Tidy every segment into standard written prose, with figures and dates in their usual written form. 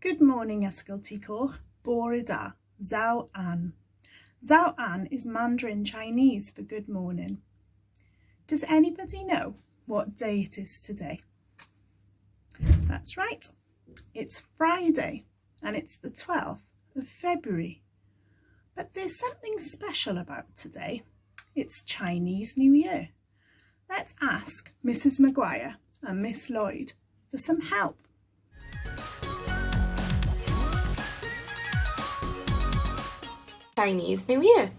Good morning, Ysgol Coch. Bore da. Zhao An. Zhao An is Mandarin Chinese for good morning. Does anybody know what day it is today? That's right. It's Friday and it's the 12th of February. But there's something special about today. It's Chinese New Year. Let's ask Mrs. Maguire and Miss Lloyd for some help. Chinese New Year.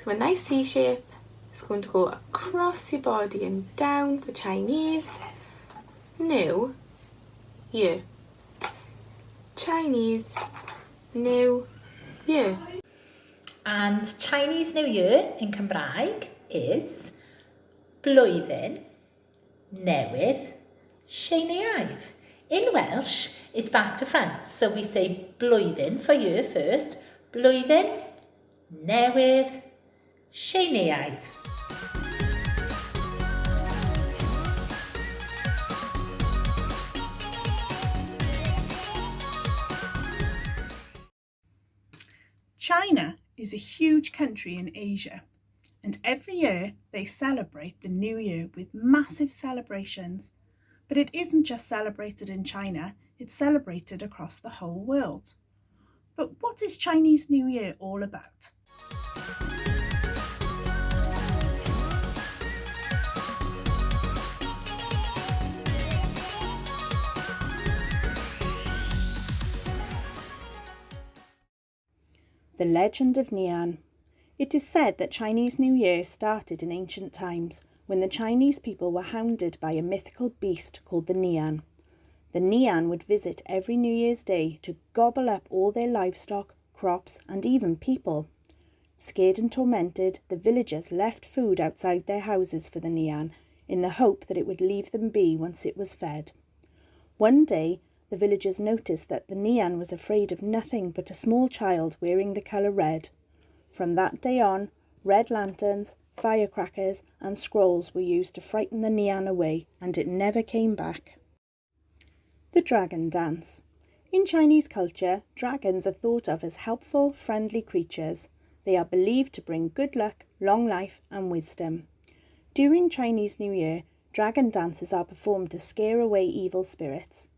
So a nice C shape. It's going to go across your body and down for Chinese New Year. Chinese New Year. And Chinese New Year in Cymraeg is Blwyddyn Newydd Tsieineaidd. In Welsh, it's back to front. So we say blwyddyn for year first. Blwyddyn Newydd Tsieineaidd. China is a huge country in Asia, and every year they celebrate the New Year with massive celebrations. But it isn't just celebrated in China, it's celebrated across the whole world. But what is Chinese New Year all about? The Legend of Nian. It is said that Chinese New Year started in ancient times when the Chinese people were hounded by a mythical beast called the Nian. The Nian would visit every New Year's Day to gobble up all their livestock, crops, and even people. Scared and tormented, the villagers left food outside their houses for the Nian in the hope that it would leave them be once it was fed. One day, the villagers noticed that the Nian was afraid of nothing but a small child wearing the colour red. From that day on, red lanterns, firecrackers and scrolls were used to frighten the Nian away, and it never came back. The Dragon Dance. In Chinese culture, dragons are thought of as helpful, friendly creatures. They are believed to bring good luck, long life and wisdom. During Chinese New Year, dragon dances are performed to scare away evil spirits.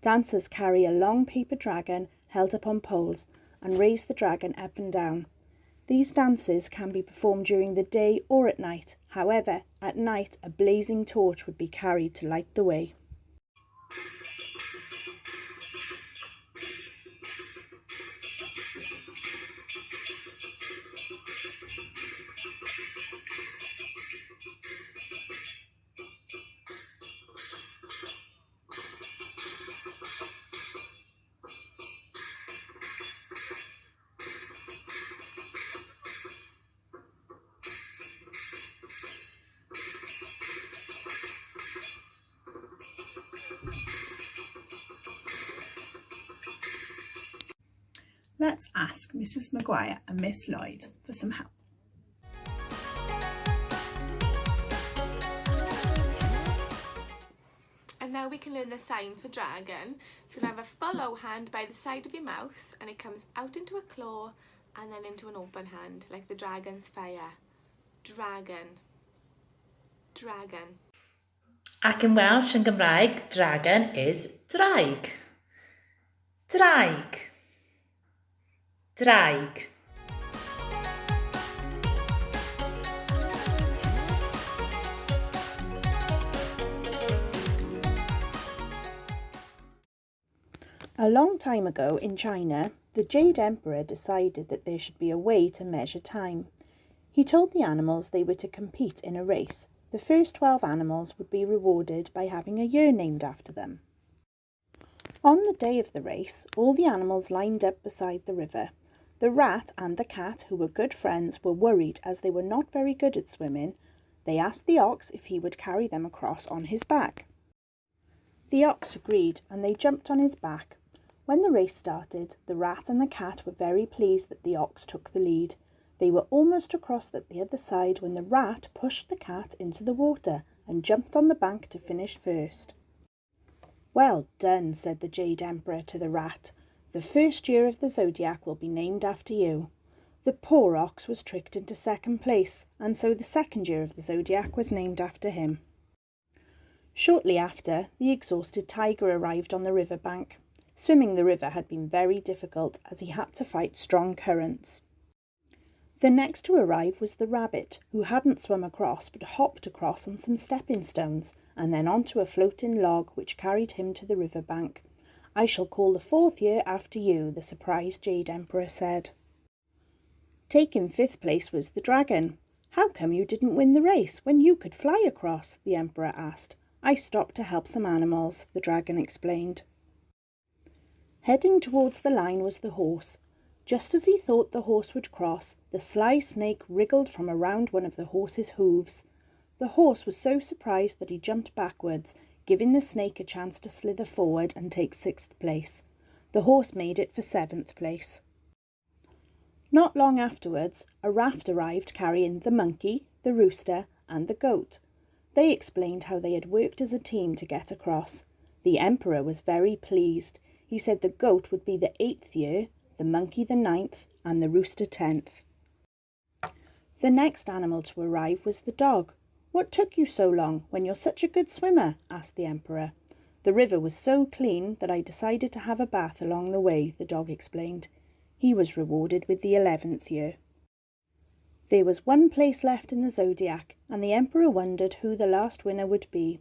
Dancers carry a long paper dragon held up on poles and raise the dragon up and down. These dances can be performed during the day or at night. However, at night a blazing torch would be carried to light the way. Let's ask Mrs. Maguire and Miss Lloyd for some help. And now we can learn the sign for dragon. So you'll have a full O hand by the side of your mouth and it comes out into a claw and then into an open hand like the dragon's fire. Dragon. Dragon. Ac in Welsh and Gymraeg, dragon is draig. Draig. Draig. A long time ago in China, the Jade Emperor decided that there should be a way to measure time. He told the animals they were to compete in a race. The first 12 animals would be rewarded by having a year named after them. On the day of the race, all the animals lined up beside the river. The rat and the cat, who were good friends, were worried as they were not very good at swimming. They asked the ox if he would carry them across on his back. The ox agreed and they jumped on his back. When the race started, the rat and the cat were very pleased that the ox took the lead. They were almost across at the other side when the rat pushed the cat into the water and jumped on the bank to finish first. "Well done," said the Jade Emperor to the rat. The first year of the zodiac will be named after you. The poor ox was tricked into second place, and so the second year of the zodiac was named after him. Shortly after, the exhausted tiger arrived on the river bank. Swimming the river had been very difficult as he had to fight strong currents. The next to arrive was the rabbit, who hadn't swum across but hopped across on some stepping stones and then onto a floating log which carried him to the river bank. "I shall call the fourth year after you," the surprised Jade Emperor said. Taking fifth place was the dragon. "How come you didn't win the race when you could fly across?" the Emperor asked. "I stopped to help some animals," the dragon explained. Heading towards the line was the horse. Just as he thought the horse would cross, the sly snake wriggled from around one of the horse's hooves. The horse was so surprised that he jumped backwards, giving the snake a chance to slither forward and take sixth place. The horse made it for seventh place. Not long afterwards, a raft arrived carrying the monkey, the rooster, and the goat. They explained how they had worked as a team to get across. The Emperor was very pleased. He said the goat would be the 8th year, the monkey the 9th, and the rooster 10th. The next animal to arrive was the dog. "What took you so long when you're such a good swimmer?" asked the Emperor. "The river was so clean that I decided to have a bath along the way," the dog explained. He was rewarded with the 11th year. There was one place left in the zodiac, and the Emperor wondered who the last winner would be.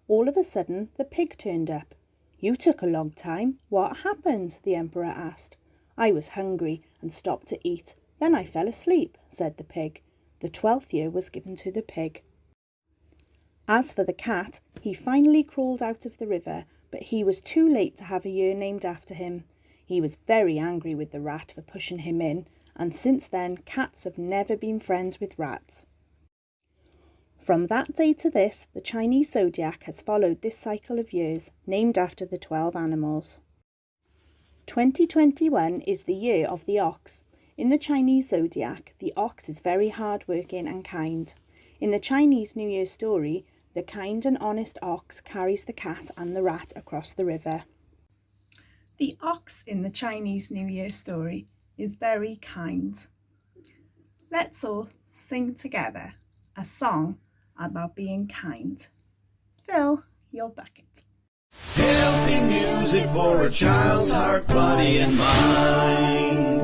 All of a sudden, the pig turned up. "You took a long time. What happened?" the Emperor asked. "I was hungry and stopped to eat. Then I fell asleep," said the pig. The 12th year was given to the pig. As for the cat, he finally crawled out of the river, but he was too late to have a year named after him. He was very angry with the rat for pushing him in, and since then cats have never been friends with rats. From that day to this, the Chinese zodiac has followed this cycle of years, named after the 12 animals. 2021 is the year of the ox. In the Chinese zodiac, the ox is very hard-working and kind. In the Chinese New Year story, the kind and honest ox carries the cat and the rat across the river. The ox in the Chinese New Year story is very kind. Let's all sing together a song about being kind. Fill your bucket. Healthy music for a child's heart, body, and mind.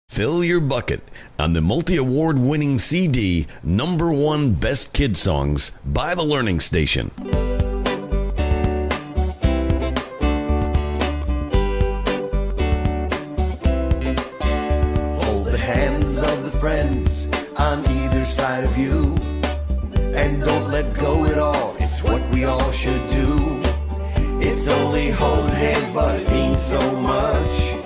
Fill your bucket on the multi-award winning CD, #1 Best Kid Songs by The Learning Station. Hold the hands of the friends on either side of you, and don't let go at all. It's what we all should do. It's only holding hands, but it means so much.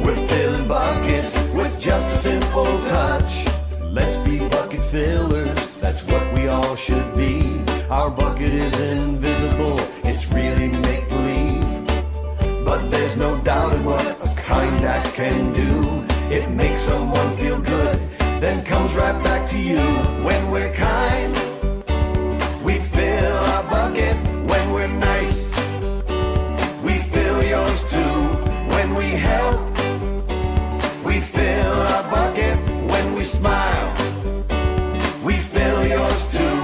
We're filling buckets with just a simple touch. Let's be bucket fillers, that's what we all should be. Our bucket is invisible, it's really make-believe. But there's no doubt in what a kind act can do. It makes someone feel good, then comes right back to you. When we're kind, we fill our bucket. When we're nice, we fill yours too. When we help, we fill our bucket. When we smile, we fill yours too.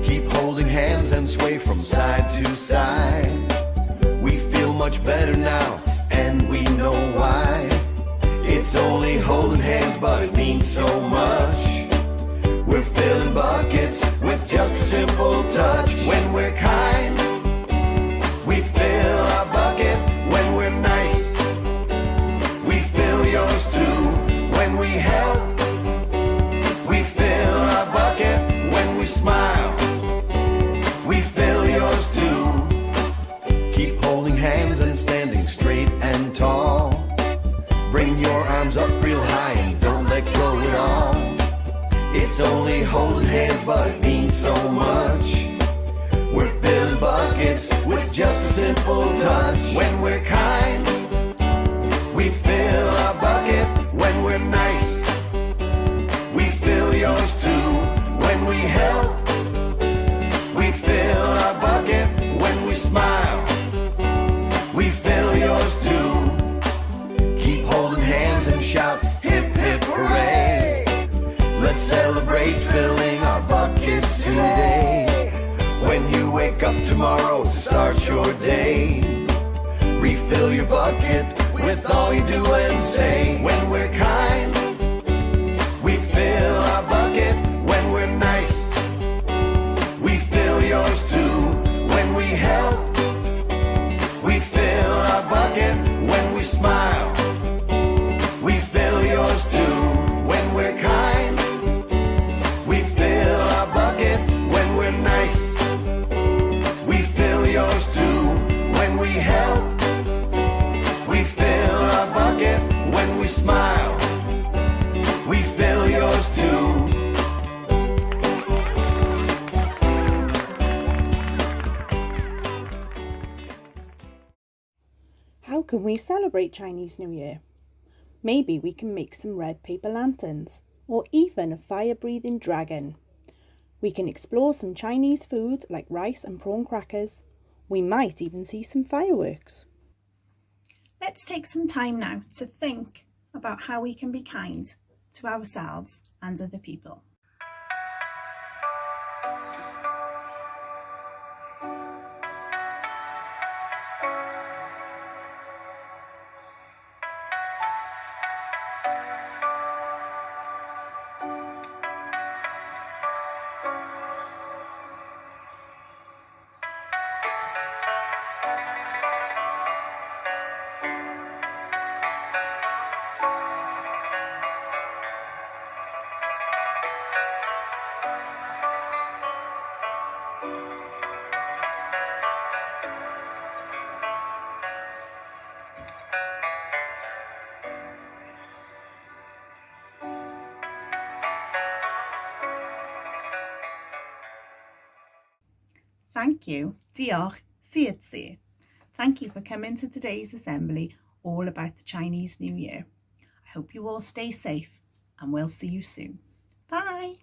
Keep holding hands and sway from side to side. We feel much better now, and we know why. It's only holding hands, but it means so much. We're filling buckets with just a simple touch. When we're kind, we fill our bucket. When we're nice, we fill yours too. When we help, we fill our bucket. When we smile, we fill yours too. Keep holding hands and standing straight and tall. Bring your arms up real high and don't let go at all. It's only holding hands, but it means so much. We're filling buckets with just a simple touch. When we're kind, we fill our bucket. When we're nice, we fill yours too. When we help, we fill our bucket. When we smile, refilling our buckets today. When you wake up tomorrow to start your day, refill your bucket with all you do and say. When we're kind, we fill our bucket. When we're nice, we fill yours too. When we help, we fill our bucket. When we smile, we fill yours too. When we're kind, we fill our bucket. When we're nice, we fill yours too. When we help, we fill our bucket. When we smile, we fill yours too. How can we celebrate Chinese New Year? Maybe we can make some red paper lanterns, or even a fire-breathing dragon. We can explore some Chinese food like rice and prawn crackers. We might even see some fireworks. Let's take some time now to think about how we can be kind to ourselves and other people. Thank you. Diolch. Sietsi. Thank you for coming to today's assembly all about the Chinese New Year. I hope you all stay safe and we'll see you soon. Bye.